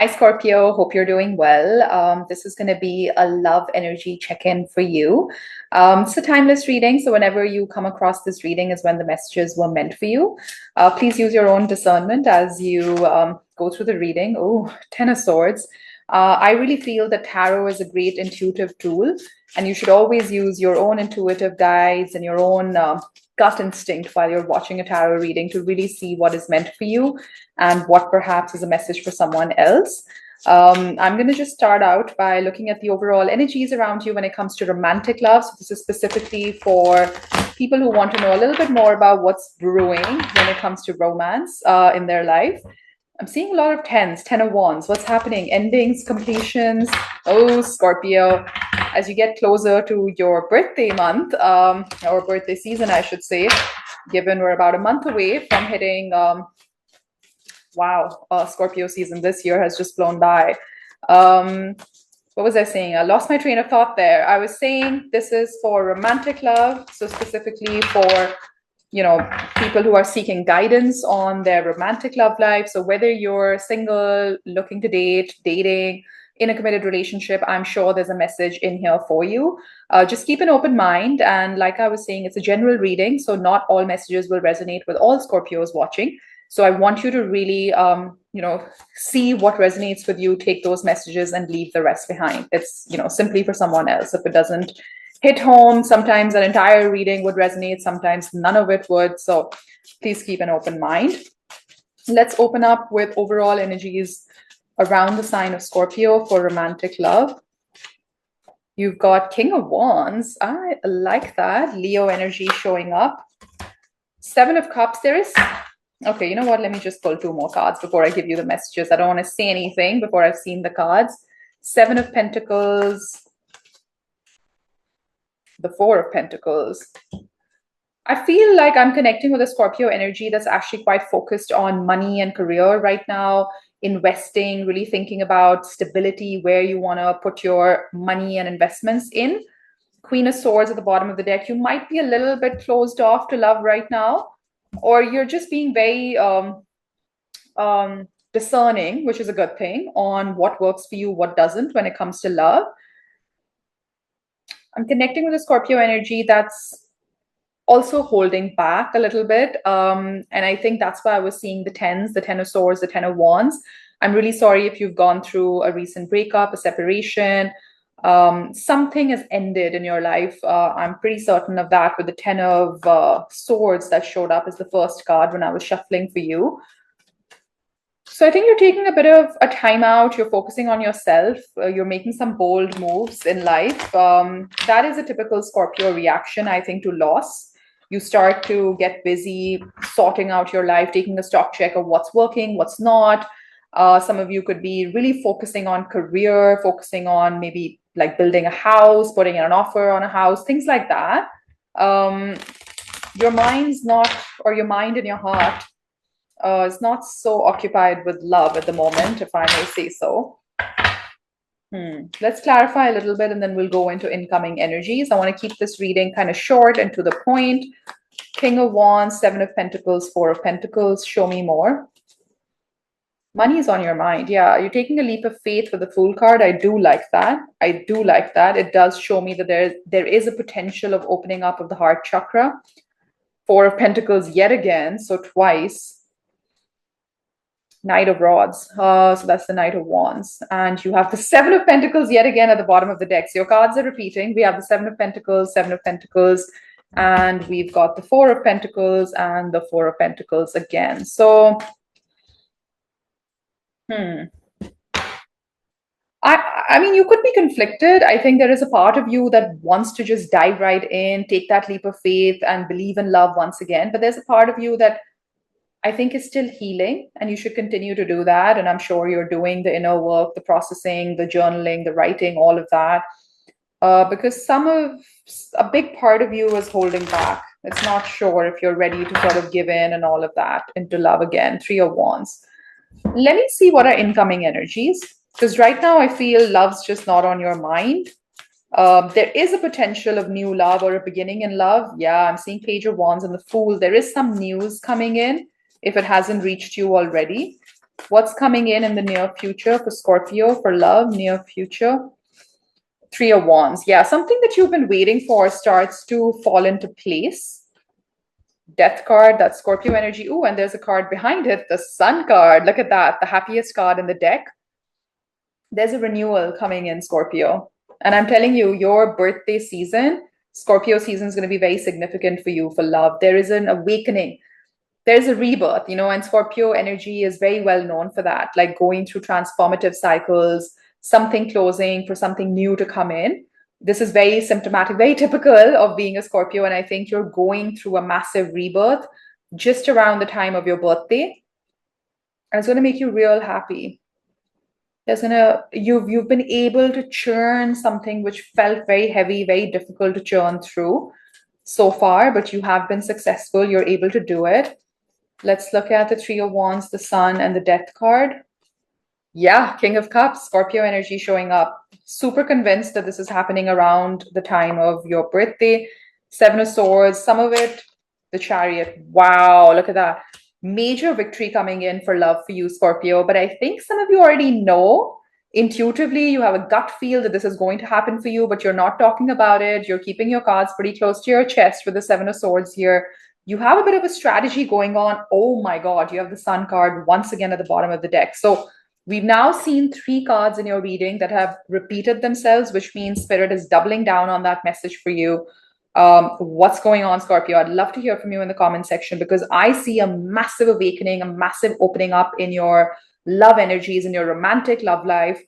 Hi, Scorpio. Hope you're doing well. This is going to be a love energy check-in for you. It's a timeless reading, so whenever you come across this reading is when the messages were meant for you. Please use your own discernment as you go through the reading. Oh, Ten of Swords. I really feel that tarot is a great intuitive tool, and you should always use your own intuitive guides and your own gut instinct while you're watching a tarot reading to really see what is meant for you and what perhaps is a message for someone else. I'm going to just start out by looking at the overall energies around you when it comes to romantic love. So this is specifically for people who want to know a little bit more about what's brewing when it comes to romance in their life. I'm seeing a lot of tens, 10 of wands. What's happening? Endings, completions. Oh, Scorpio. As you get closer to your birthday month, or birthday season, I should say, given we're about a month away from hitting wow, Scorpio season this year has just flown by. What was I saying? I lost my train of thought there. I was saying this is for romantic love, so specifically for people who are seeking guidance on their romantic love life. So whether you're single, looking to date, dating, in a committed relationship, I'm sure there's a message in here for you. Just keep an open mind. And like I was saying, it's a general reading, so not all messages will resonate with all Scorpios watching. So I want you to really, see what resonates with you, take those messages and leave the rest behind. It's, simply for someone else. If it doesn't hit home, sometimes an entire reading would resonate, sometimes none of it would. So please keep an open mind. Let's open up with overall energies around the sign of Scorpio for romantic love. You've got King of Wands. I like that. Leo energy showing up. Seven of Cups. There is... Okay, you know what? Let me just pull two more cards before I give you the messages. I don't want to say anything before I've seen the cards. Seven of Pentacles. The Four of Pentacles. I feel like I'm connecting with a Scorpio energy that's actually quite focused on money and career right now, investing, really thinking about stability, where you want to put your money and investments in. Queen of Swords at the bottom of the deck. You might be a little bit closed off to love right now, or you're just being very discerning, which is a good thing, on what works for you, what doesn't when it comes to love. I'm connecting with a Scorpio energy that's also holding back a little bit. And I think that's why I was seeing the tens, the 10 of Swords, the 10 of Wands. I'm really sorry if you've gone through a recent breakup, a separation, something has ended in your life. I'm pretty certain of that with the 10 of Swords that showed up as the first card when I was shuffling for you. So I think you're taking a bit of a time out. You're focusing on yourself. You're making some bold moves in life. That is a typical Scorpio reaction, I think, to loss. You start to get busy sorting out your life, taking a stock check of what's working, what's not. Some of you could be really focusing on career, focusing on maybe like building a house, putting in an offer on a house, things like that. Your mind's not, or your mind and your heart is not so occupied with love at the moment, if I may say so. Let's clarify a little bit and then we'll go into incoming energies. I want to keep this reading kind of short and to the point. King of Wands, Seven of Pentacles, Four of Pentacles. Show me more. Money is on your mind. Yeah, you're taking a leap of faith with the Fool card. I do like that. I do like that. It does show me that there is a potential of opening up of the heart chakra. Four of Pentacles yet again, so twice. Knight of Rods. So that's the Knight of Wands. And you have the Seven of Pentacles yet again at the bottom of the deck. So your cards are repeating. We have the Seven of Pentacles, and we've got the Four of Pentacles and the Four of Pentacles again. So, I mean, you could be conflicted. I think there is a part of you that wants to just dive right in, take that leap of faith and believe in love once again. But there's a part of you that I think is still healing, and you should continue to do that. And I'm sure you're doing the inner work, the processing, the journaling, the writing, all of that. Because a big part of you is holding back. It's not sure if you're ready to sort of give in and all of that into love again. Three of Wands. Let me see what are incoming energies. Because right now I feel love's just not on your mind. There is a potential of new love or a beginning in love. Yeah, I'm seeing Page of Wands and the Fool. There is some news coming in if it hasn't reached you already. What's coming in the near future for Scorpio for love, near future? Three of Wands. Yeah, something that you've been waiting for starts to fall into place. Death card, that's Scorpio energy. Ooh, and there's a card behind it, the Sun card. Look at that, the happiest card in the deck. There's a renewal coming in, Scorpio. And I'm telling you, your birthday season, Scorpio season, is going to be very significant for you for love. There is an awakening. There's a rebirth, and Scorpio energy is very well known for that, like going through transformative cycles, something closing for something new to come in. This is very symptomatic, very typical of being a Scorpio. And I think you're going through a massive rebirth just around the time of your birthday. And it's going to make you real happy. You've been able to churn something which felt very heavy, very difficult to churn through so far, but you have been successful. You're able to do it. Let's look at the Three of Wands, the Sun, and the Death card. Yeah, King of Cups, Scorpio energy showing up. Super convinced that this is happening around the time of your birthday. Seven of Swords, some of it, the Chariot. Wow, look at that. Major victory coming in for love for you, Scorpio. But I think some of you already know intuitively, you have a gut feel that this is going to happen for you, but you're not talking about it. You're keeping your cards pretty close to your chest with the Seven of Swords here. You have a bit of a strategy going on. Oh my God, you have the Sun card once again at the bottom of the deck. So we've now seen three cards in your reading that have repeated themselves, which means Spirit is doubling down on that message for you. What's going on, Scorpio? I'd love to hear from you in the comment section, because I see a massive awakening, a massive opening up in your love energies, in your romantic love life.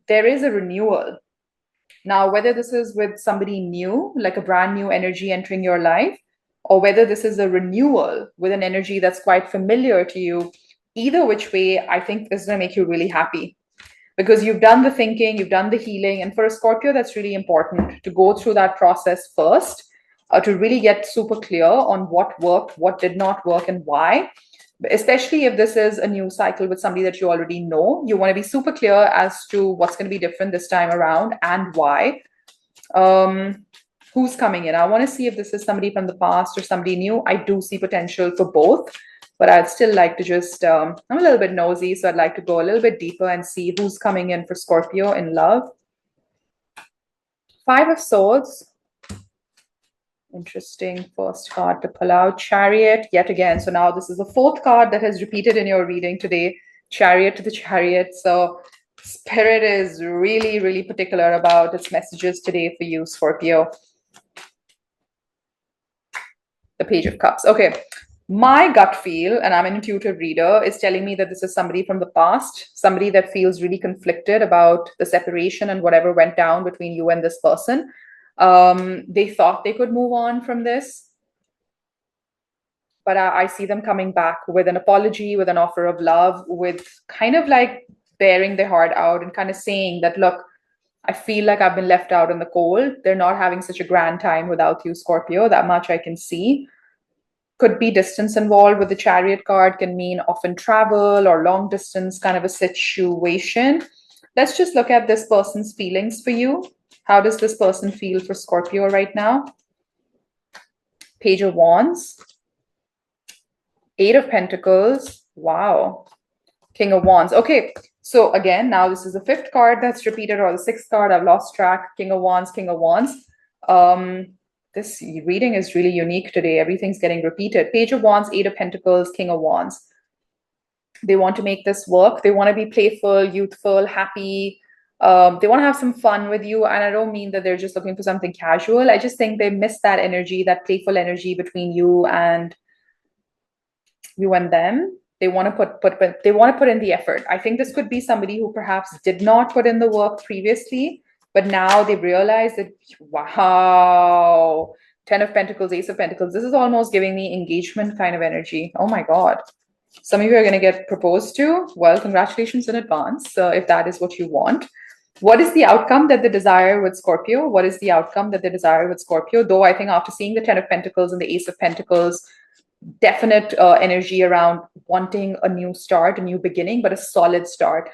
There is a renewal. Now, whether this is with somebody new, like a brand new energy entering your life, or whether this is a renewal with an energy that's quite familiar to you, either which way, I think this is going to make you really happy, because you've done the thinking, you've done the healing. And for a Scorpio, that's really important to go through that process first, to really get super clear on what worked, what did not work, and why. Especially if this is a new cycle with somebody that you already know, you want to be super clear as to what's going to be different this time around and why. Who's coming in? I want to see if this is somebody from the past or somebody new. I do see potential for both, but I'd still like to just, I'm a little bit nosy, so I'd like to go a little bit deeper and see who's coming in for Scorpio in love. Five of Swords. Interesting first card to pull out. Chariot yet again. So now this is the fourth card that has repeated in your reading today. Chariot to the Chariot. So Spirit is really, really particular about its messages today for you, Scorpio. The Page of Cups. Okay. My gut feel, and I'm an intuitive reader, is telling me that this is somebody from the past, somebody that feels really conflicted about the separation and whatever went down between you and this person. They thought they could move on from this, but I see them coming back with an apology, with an offer of love, with kind of like bearing their heart out and kind of saying that, look, I feel like I've been left out in the cold. They're not having such a grand time without you, Scorpio. That much I can see. Could be distance involved with the Chariot card, can mean often travel or long distance kind of a situation. Let's just look at this person's feelings for you. How does this person feel for Scorpio right now? Page of Wands. Eight of Pentacles. Wow. King of Wands. Okay. So again, now this is the fifth card that's repeated, or the sixth card. I've lost track. King of Wands, King of Wands. This reading is really unique today. Everything's getting repeated. Page of Wands, Eight of Pentacles, King of Wands. They want to make this work. They want to be playful, youthful, happy. They want to have some fun with you. And I don't mean that they're just looking for something casual. I just think they miss that energy, that playful energy between you and them. They want to put in the effort. I think this could be somebody who perhaps did not put in the work previously, but now they've realized that, wow, 10 of Pentacles, Ace of Pentacles. This is almost giving me engagement kind of energy. Oh my God. Some of you are going to get proposed to. Well, congratulations in advance, if that is what you want. What is the outcome that they desire with Scorpio? What is the outcome that they desire with Scorpio? Though I think after seeing the 10 of Pentacles and the Ace of Pentacles, definite energy around wanting a new start, a new beginning, but a solid start.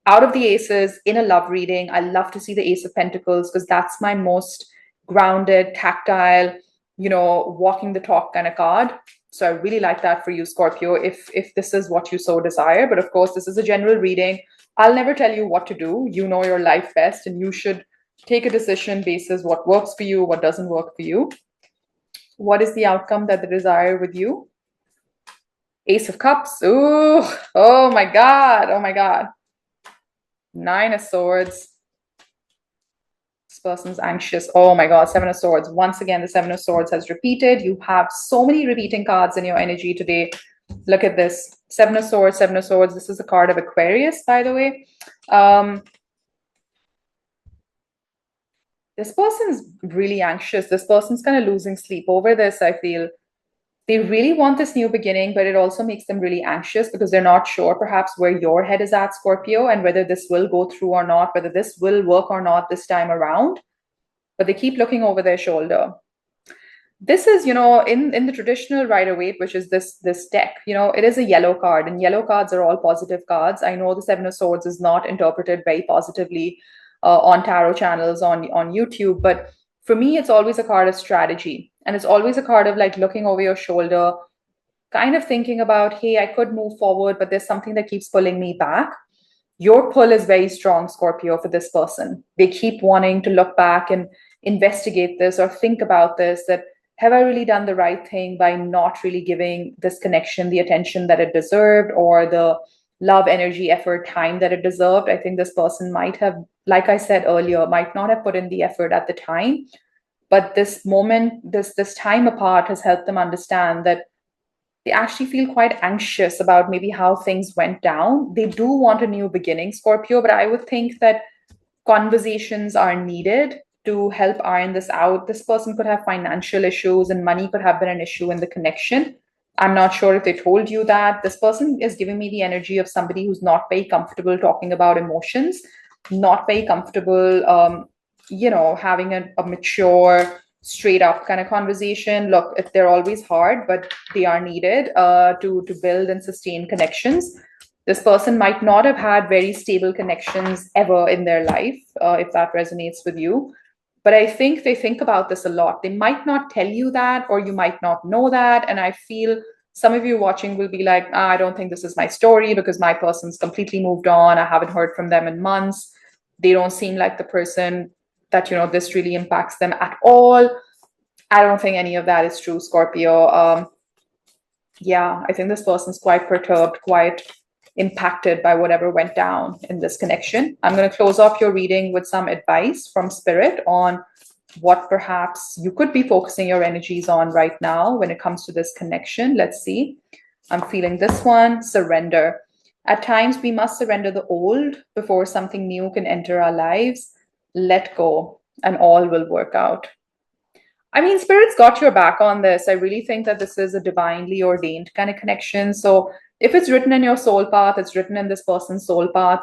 Out of the aces in a love reading, I love to see the Ace of Pentacles, because that's my most grounded, tactile, walking the talk kind of card. So I really like that for you, Scorpio, if this is what you so desire. But of course, this is a general reading. I'll never tell you what to do. You know your life best, and you should take a decision basis what works for you, what doesn't work for you. What is the outcome that they desire with you? Ace of Cups. Ooh, oh my God. Oh my God. Nine of Swords. This person's anxious. Oh my God. Seven of Swords. Once again, the Seven of Swords has repeated. You have so many repeating cards in your energy today. Look at this. Seven of Swords, Seven of Swords. This is a card of Aquarius, by the way. This person's really anxious. This person's kind of losing sleep over this, I feel. They really want this new beginning, but it also makes them really anxious because they're not sure perhaps where your head is at, Scorpio, and whether this will go through or not, whether this will work or not this time around. But they keep looking over their shoulder. This is, in the traditional Rider-Waite, which is this deck, it is a yellow card, and yellow cards are all positive cards. I know the Seven of Swords is not interpreted very positively on tarot channels on YouTube, but for me, it's always a card of strategy. And it's always a card of like looking over your shoulder, kind of thinking about, hey, I could move forward, but there's something that keeps pulling me back. Your pull is very strong, Scorpio, for this person. They keep wanting to look back and investigate this or think about this, that have I really done the right thing by not really giving this connection the attention that it deserved or the love, energy, effort, time that it deserved? I think this person might have, like I said earlier, might not have put in the effort at the time. But this moment, this time apart has helped them understand that they actually feel quite anxious about maybe how things went down. They do want a new beginning, Scorpio, but I would think that conversations are needed to help iron this out. This person could have financial issues and money could have been an issue in the connection. I'm not sure if they told you that. This person is giving me the energy of somebody who's not very comfortable talking about emotions, not very comfortable, having a mature, straight up kind of conversation. Look, they're always hard, but they are needed to build and sustain connections. This person might not have had very stable connections ever in their life, if that resonates with you. But I think they think about this a lot. They might not tell you that, or you might not know that. And I feel some of you watching will be like, I don't think this is my story because my person's completely moved on. I haven't heard from them in months. They don't seem like the person that, this really impacts them at all. I don't think any of that is true, Scorpio. Yeah, I think this person's quite perturbed, quite impacted by whatever went down in this connection. I'm going to close off your reading with some advice from Spirit on what perhaps you could be focusing your energies on right now when it comes to this connection. Let's see. I'm feeling this one, surrender. At times, we must surrender the old before something new can enter our lives. Let go, and all will work out. I mean, Spirit's got your back on this. I really think that this is a divinely ordained kind of connection. So if it's written in your soul path, it's written in this person's soul path,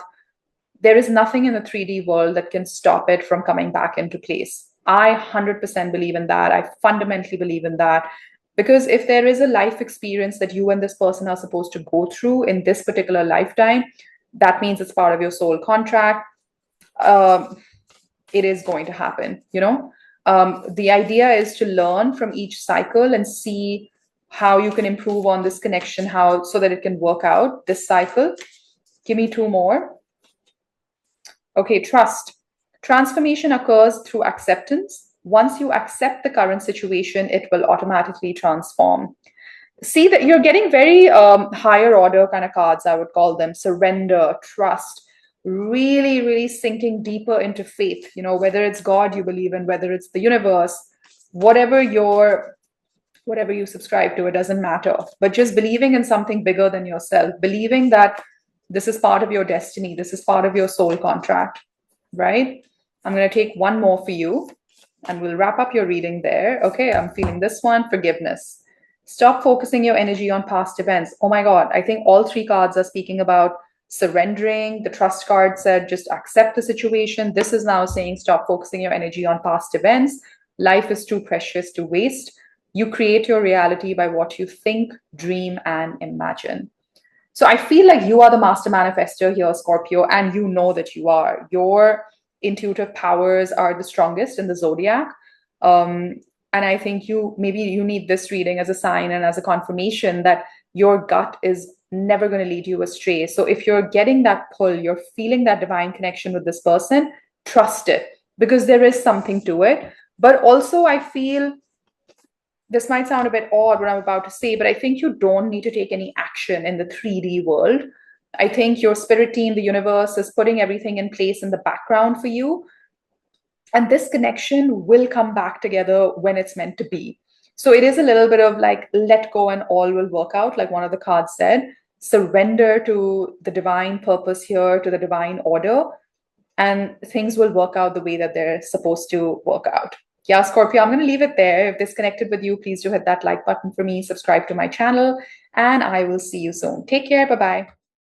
there is nothing in the 3D world that can stop it from coming back into place. I 100% believe in that. I fundamentally believe in that. Because if there is a life experience that you and this person are supposed to go through in this particular lifetime, that means it's part of your soul contract. It is going to happen, The idea is to learn from each cycle and see how you can improve on this connection, so that it can work out this cycle. Give me two more. Okay, trust. Transformation occurs through acceptance. Once you accept the current situation, it will automatically transform. See that you're getting very higher order kind of cards, I would call them. Surrender, trust, really, really sinking deeper into faith, whether it's God you believe in, whether it's the universe, whatever you subscribe to, it doesn't matter. But just believing in something bigger than yourself, believing that this is part of your destiny, this is part of your soul contract, right? I'm going to take one more for you and we'll wrap up your reading there. Okay, I'm feeling this one, forgiveness. Stop focusing your energy on past events. Oh my God, I think all three cards are speaking about surrendering. The trust card said just accept the situation. This is now saying stop focusing your energy on past events. Life is too precious to waste. You create your reality by what you think, dream, and imagine. So I feel like you are the master manifester here, Scorpio, and you know that you are. Your intuitive powers are the strongest in the zodiac. And I think maybe you need this reading as a sign and as a confirmation that your gut is never going to lead you astray. So if you're getting that pull, you're feeling that divine connection with this person, trust it, because there is something to it. But also, I feel this might sound a bit odd what I'm about to say, but I think you don't need to take any action in the 3D world. I think your spirit team, the universe, is putting everything in place in the background for you. And this connection will come back together when it's meant to be. So it is a little bit of like, let go and all will work out, like one of the cards said. Surrender to the divine purpose here, to the divine order, and things will work out the way that they're supposed to work out. Yeah, Scorpio, I'm going to leave it there. If this connected with you, please do hit that like button for me, subscribe to my channel, and I will see you soon. Take care. Bye bye.